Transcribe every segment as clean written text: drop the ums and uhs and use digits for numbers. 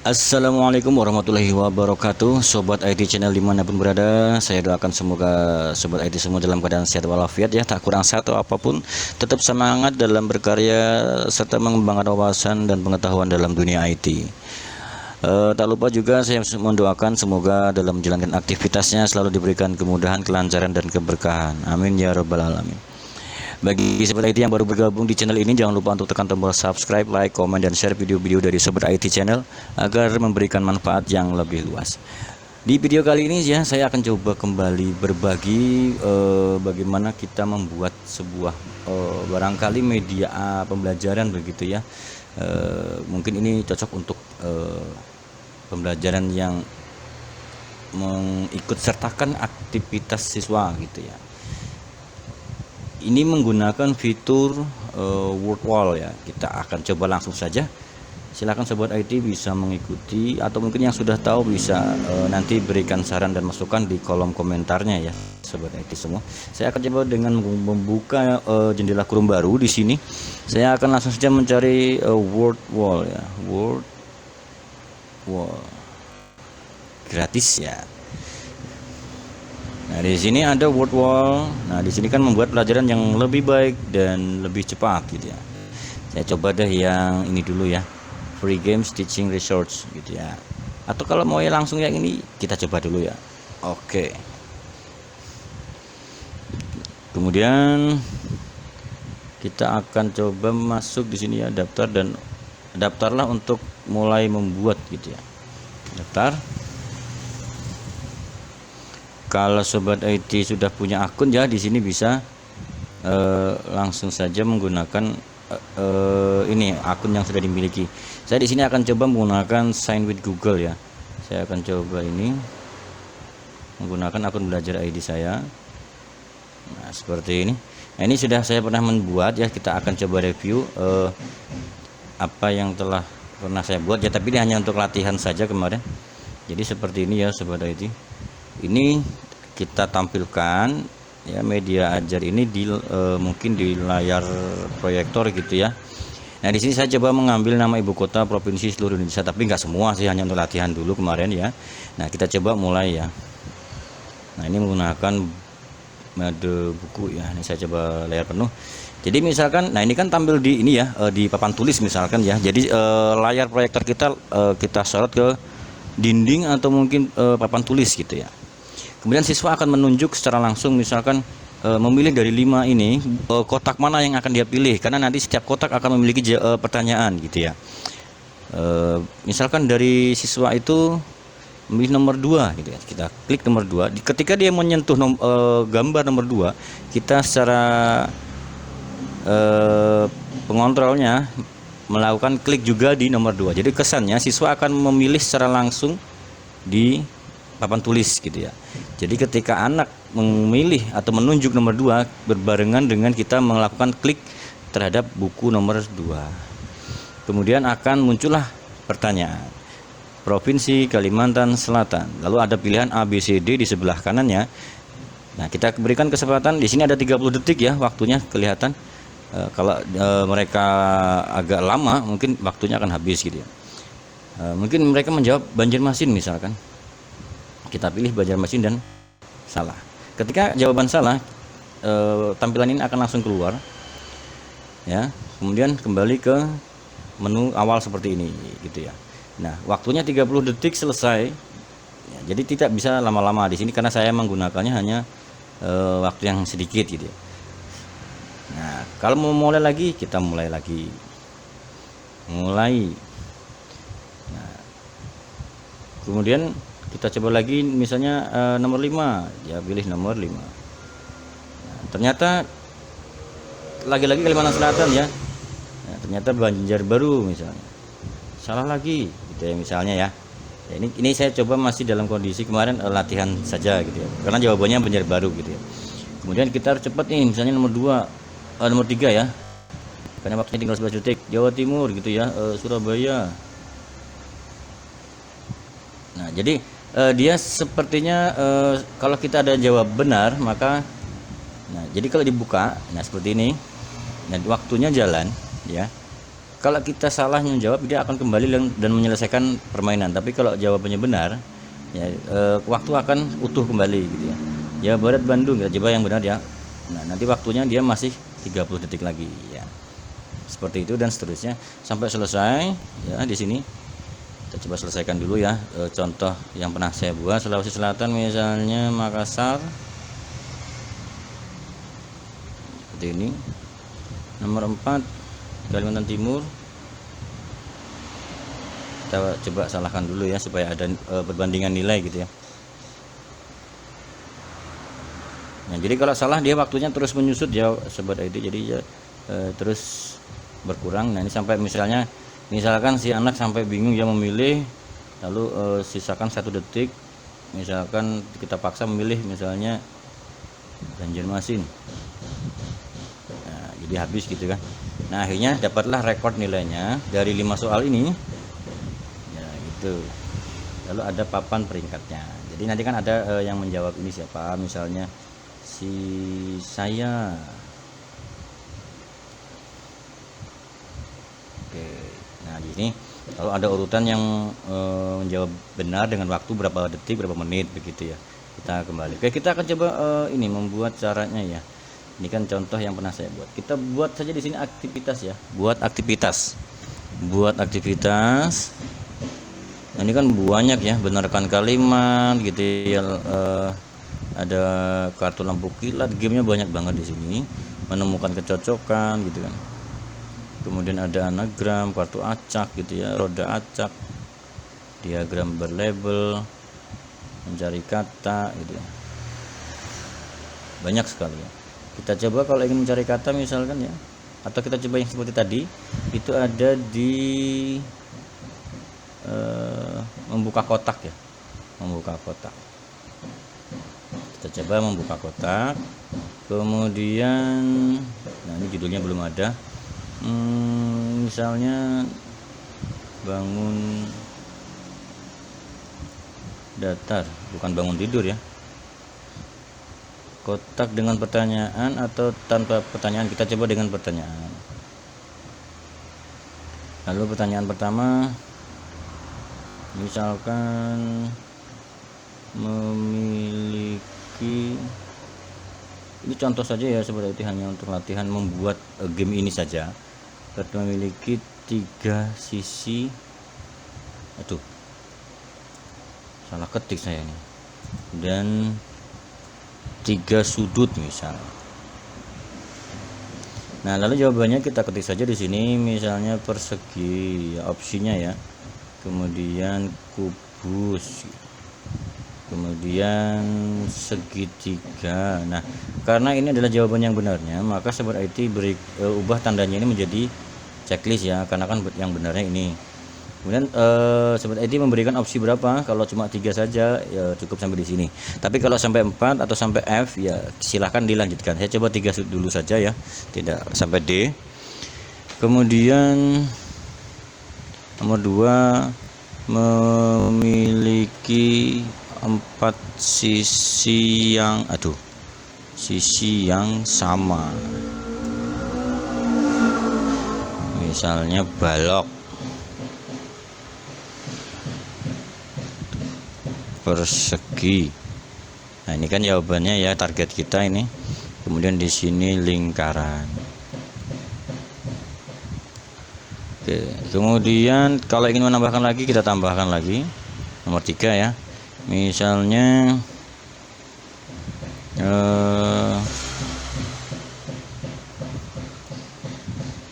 Assalamualaikum warahmatullahi wabarakatuh, Sobat IT channel dimanapun berada. Saya doakan semoga Sobat IT semua dalam keadaan sehat walafiat ya, tak kurang satu apapun. Tetap semangat dalam berkarya serta mengembangkan wawasan dan pengetahuan dalam dunia IT. Tak lupa juga saya mendoakan semoga dalam menjalankan aktivitasnya selalu diberikan kemudahan, kelancaran, dan keberkahan. Amin ya rabbal alamin. Bagi Sobat IT yang baru bergabung di channel ini, jangan lupa untuk tekan tombol subscribe, like, komen, dan share video-video dari Sobat IT channel agar memberikan manfaat yang lebih luas. Di video kali ini ya, saya akan coba kembali berbagi bagaimana kita membuat sebuah barangkali media pembelajaran begitu ya. Mungkin ini cocok untuk pembelajaran yang mengikut sertakan aktivitas siswa gitu ya. Ini menggunakan fitur word wall ya. Kita akan coba langsung saja. Silakan Sobat IT bisa mengikuti, atau mungkin yang sudah tahu bisa nanti berikan saran dan masukan di kolom komentarnya ya, Sobat IT semua. Saya akan coba dengan membuka jendela Chrome baru di sini. Saya akan langsung saja mencari word wall ya, word wall gratis ya. Nah, di sini ada word wall. Nah, di sini kan membuat pelajaran yang lebih baik dan lebih cepat gitu ya. Saya coba deh yang ini dulu ya. Free Games Teaching Resource gitu ya. Atau kalau mau ya langsung yang ini, kita coba dulu ya. Oke. Kemudian kita akan coba masuk di sini ya, daftar, dan daftarlah untuk mulai membuat gitu ya. Daftar. Kalau Sobat IT sudah punya akun ya, di sini bisa langsung saja menggunakan ini akun yang sudah dimiliki. Saya di sini akan coba menggunakan Sign with Google ya. Saya akan coba ini menggunakan akun belajar ID saya. Nah, seperti ini. Nah, ini sudah saya pernah membuat ya. Kita akan coba review apa yang telah pernah saya buat ya, tapi ini hanya untuk latihan saja kemarin. Jadi seperti ini ya Sobat IT. Ini kita tampilkan ya media ajar ini di mungkin di layar proyektor gitu ya. Nah, di sini saya coba mengambil nama ibu kota provinsi seluruh Indonesia, tapi nggak semua sih, hanya untuk latihan dulu kemarin ya. Nah, kita coba mulai ya. Nah, ini menggunakan mode buku ya. Ini saya coba layar penuh. Jadi misalkan, nah ini kan tampil di ini ya, di papan tulis misalkan ya. Jadi layar proyektor kita kita sorot ke dinding atau mungkin papan tulis gitu ya. Kemudian siswa akan menunjuk secara langsung, misalkan memilih dari 5 ini kotak mana yang akan dia pilih, karena nanti setiap kotak akan memiliki pertanyaan gitu ya. Misalkan dari siswa itu memilih nomor 2 gitu ya, kita klik nomor 2. Ketika dia menyentuh gambar nomor 2, kita secara pengontrolnya melakukan klik juga di nomor 2. Jadi kesannya siswa akan memilih secara langsung di papan tulis gitu ya. Jadi ketika anak memilih atau menunjuk nomor 2 berbarengan dengan kita melakukan klik terhadap buku nomor 2. Kemudian akan muncullah pertanyaan. Provinsi Kalimantan Selatan. Lalu ada pilihan A, B, C, D di sebelah kanannya. Nah, kita berikan kesempatan. Di sini ada 30 detik ya waktunya kelihatan. Kalau mereka agak lama, mungkin waktunya akan habis gitu ya. Mungkin mereka menjawab Banjarmasin misalkan. Kita pilih Banjarmasin dan salah. Ketika jawaban salah, tampilan ini akan langsung keluar ya. Kemudian kembali ke menu awal seperti ini gitu ya. Nah, waktunya 30 detik selesai ya, jadi tidak bisa lama-lama di sini karena saya menggunakannya hanya waktu yang sedikit gitu ya. Nah, kalau mau mulai lagi, kita mulai lagi. Nah, kemudian kita coba lagi, misalnya nomor 5 ya, pilih nomor 5. Nah, ternyata lagi-lagi Kalimantan Selatan ya. Nah, ternyata Banjarbaru misalnya, salah lagi gitu ya misalnya ya. Ya, ini saya coba masih dalam kondisi kemarin latihan saja gitu ya, karena jawabannya Banjarbaru gitu ya. Kemudian kita harus cepat nih, misalnya nomor 3 ya, karena waktunya tinggal 11 detik. Jawa Timur gitu ya, Surabaya. Nah, jadi dia sepertinya kalau kita ada jawab benar, maka nah jadi kalau dibuka, nah seperti ini, dan waktunya jalan ya. Kalau kita salah menjawab, dia akan kembali dan menyelesaikan permainan. Tapi kalau jawabannya benar, ya waktu akan utuh kembali gitu ya. Jawa Barat Bandung, kita coba yang benar ya. Nah, nanti waktunya dia masih 30 detik lagi ya. Seperti itu dan seterusnya sampai selesai ya. Di sini kita coba selesaikan dulu ya. Contoh yang pernah saya buat, Sulawesi Selatan misalnya Makassar. Seperti ini. Nomor 4 Kalimantan Timur. Kita coba salahkan dulu ya supaya ada perbandingan nilai gitu ya. Nah, jadi kalau salah dia waktunya terus menyusut ya sobat IT, jadi ya, terus berkurang. Nah, ini sampai misalkan si anak sampai bingung ya memilih, lalu sisakan 1 detik, misalkan kita paksa memilih misalnya Banjarmasin. Nah, jadi habis gitu kan. Nah, akhirnya dapatlah rekor nilainya dari 5 soal ini ya gitu. Lalu ada papan peringkatnya. Jadi nanti kan ada yang menjawab ini siapa, misalnya si saya. Oke, nah di sini kalau ada urutan yang menjawab benar dengan waktu berapa detik, berapa menit begitu ya. Kita kembali. Oke, kita akan coba ini membuat caranya ya. Ini kan contoh yang pernah saya buat. Kita buat saja di sini aktivitas ya. Buat aktivitas. Nah, ini kan banyak ya, benarkan kalimat gitu ya. Ada kartu lampu kilat, gamenya banyak banget di sini. Menemukan kecocokan gitu kan. Kemudian ada anagram, kartu acak gitu ya, roda acak, diagram berlabel, mencari kata gitu ya. Banyak sekali ya. Kita coba kalau ingin mencari kata misalkan ya, atau kita coba yang seperti tadi, itu ada di membuka kotak ya, membuka kotak. Kita coba membuka kotak, kemudian nah ini judulnya belum ada, misalnya bangun datar, bukan bangun tidur ya. Kotak dengan pertanyaan atau tanpa pertanyaan, kita coba dengan pertanyaan. Lalu pertanyaan pertama misalkan memiliki, ini contoh saja ya seperti itu, hanya untuk latihan membuat game ini saja. Memiliki 3 sisi, aduh salah ketik saya ini, dan 3 sudut misal. Nah, lalu jawabannya kita ketik saja di sini, misalnya persegi ya, opsinya ya. Kemudian kubus, kemudian segitiga. Nah, karena ini adalah jawaban yang benarnya, maka sobat IT ubah tandanya ini menjadi checklist ya, karena kan yang benarnya ini. Kemudian sobat IT memberikan opsi berapa? Kalau cuma 3 saja ya cukup sampai di sini. Tapi kalau sampai 4 atau sampai F ya silahkan dilanjutkan. Saya coba 3 dulu saja ya, tidak sampai D. Kemudian nomor 2, memiliki 4 sisi yang sama. Misalnya balok, persegi. Nah, ini kan jawabannya ya, target kita ini. Kemudian di sini lingkaran. Oke, kemudian kalau ingin menambahkan lagi, kita tambahkan lagi nomor 3 ya. Misalnya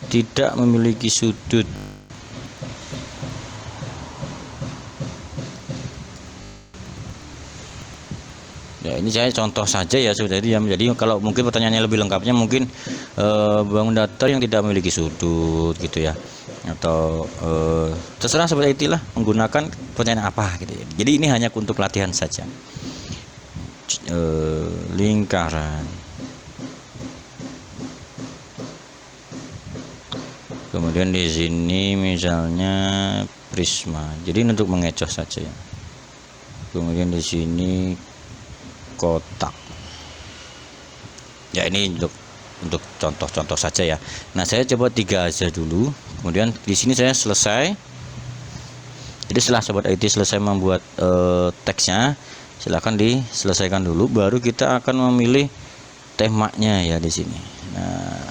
tidak memiliki sudut. Ya, ini saya contoh saja ya sudah itu ya. Jadi kalau mungkin pertanyaannya lebih lengkapnya mungkin bangun datar yang tidak memiliki sudut gitu ya, atau terserah seperti itulah, menggunakan pertanyaan apa gitu ya. Jadi ini hanya untuk latihan saja. Lingkaran, kemudian di sini misalnya prisma, jadi untuk mengecoh saja ya. Kemudian di sini kotak ya, ini untuk untuk contoh-contoh saja ya. Nah, saya coba 3 aja dulu. Kemudian di sini saya selesai. Jadi setelah sobat IT selesai membuat teksnya, silahkan diselesaikan dulu, baru kita akan memilih temanya ya di sini. Nah,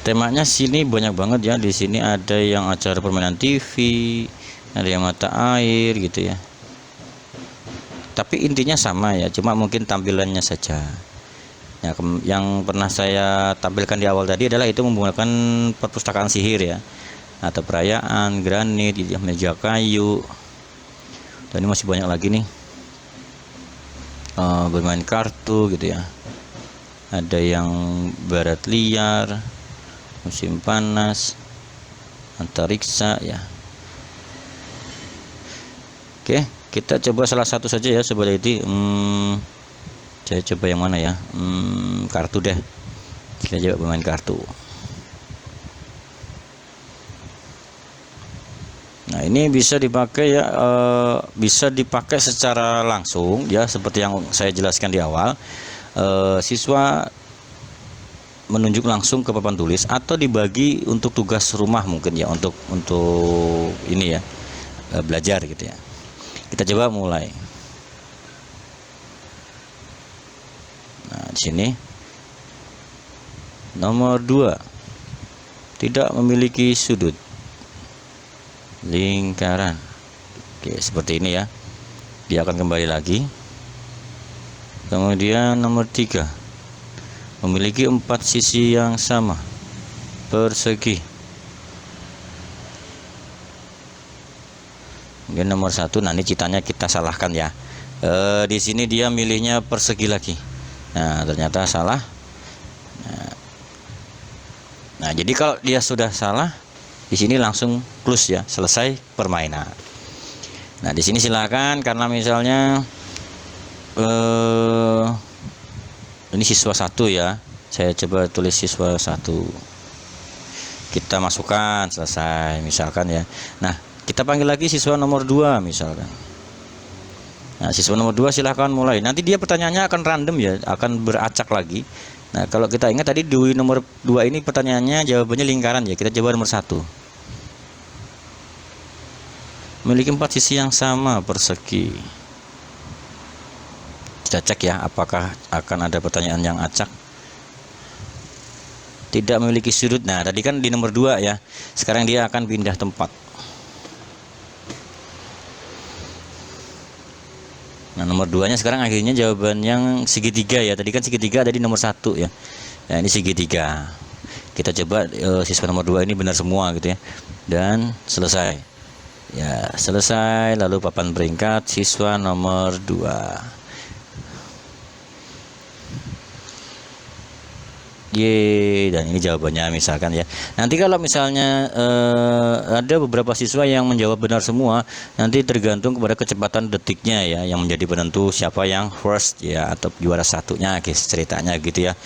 temanya sini banyak banget ya. Di sini ada yang acara permainan TV, ada yang mata air gitu ya. Tapi intinya sama ya, cuma mungkin tampilannya saja. Ya, yang pernah saya tampilkan di awal tadi adalah itu menggunakan perpustakaan sihir ya, atau perayaan, granit, meja kayu. Dan ini masih banyak lagi nih. Bermain kartu gitu ya. Ada yang barat liar, musim panas, antariksa ya. Oke, kita coba salah satu saja ya sobat IT. Saya coba yang mana ya? Kartu deh. Kita coba bermain kartu. Nah, ini bisa dipakai ya, bisa dipakai secara langsung ya, seperti yang saya jelaskan di awal. Siswa menunjuk langsung ke papan tulis, atau dibagi untuk tugas rumah mungkin ya, untuk ini ya, belajar gitu ya. Kita coba mulai. Nah, di sini nomor 2, tidak memiliki sudut lingkaran. Oke, seperti ini ya. Dia akan kembali lagi. Kemudian nomor 3, memiliki 4 sisi yang sama, persegi. Kemudian nomor 1, nah ini citanya kita salahkan ya. Di sini dia milihnya persegi lagi. Nah, ternyata salah. Nah, jadi kalau dia sudah salah, di sini langsung close ya, selesai permainan. Nah, di sini silakan, karena misalnya ini siswa 1 ya. Saya coba tulis siswa 1. Kita masukkan, selesai misalkan ya. Nah, kita panggil lagi siswa nomor 2 misalkan. Nah, siswa nomor 2 silahkan mulai. Nanti dia pertanyaannya akan random ya, akan beracak lagi. Nah, kalau kita ingat tadi di nomor 2 ini pertanyaannya jawabannya lingkaran ya. Kita coba nomor 1. Memiliki 4 sisi yang sama, persegi. Kita cek ya, apakah akan ada pertanyaan yang acak. Tidak memiliki sudut. Nah, tadi kan di nomor 2 ya. Sekarang dia akan pindah tempat. Nah, nomor 2-nya sekarang akhirnya jawaban yang segitiga ya. Tadi kan segitiga ada di nomor 1 ya. Nah, ini segitiga. Kita coba siswa nomor 2 ini benar semua gitu ya. Dan selesai. Ya, selesai. Lalu papan peringkat siswa nomor 2. Dan ini jawabannya misalkan ya. Nanti kalau misalnya ada beberapa siswa yang menjawab benar semua, nanti tergantung kepada kecepatan detiknya ya, yang menjadi penentu siapa yang first ya, atau juara satunya guys, ceritanya gitu ya.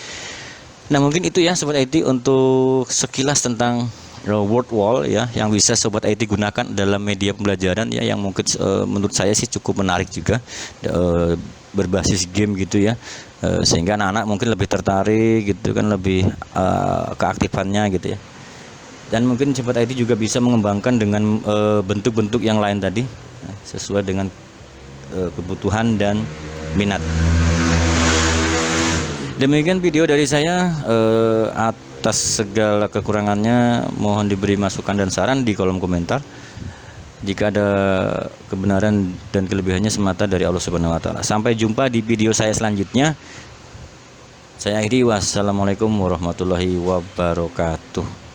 Nah, mungkin itu ya sobat IT untuk sekilas tentang word wall ya, yang bisa sobat IT gunakan dalam media pembelajaran ya, yang mungkin menurut saya sih cukup menarik juga, berbasis game gitu ya. Sehingga anak-anak mungkin lebih tertarik gitu kan, lebih keaktifannya gitu ya. Dan mungkin sobat IT juga bisa mengembangkan dengan bentuk-bentuk yang lain tadi sesuai dengan kebutuhan dan minat. Demikian video dari saya. Atas segala kekurangannya mohon diberi masukan dan saran di kolom komentar. Jika ada kebenaran dan kelebihannya semata dari Allah Subhanahu wa taala. Sampai jumpa di video saya selanjutnya. Saya akhiri, wassalamualaikum warahmatullahi wabarakatuh.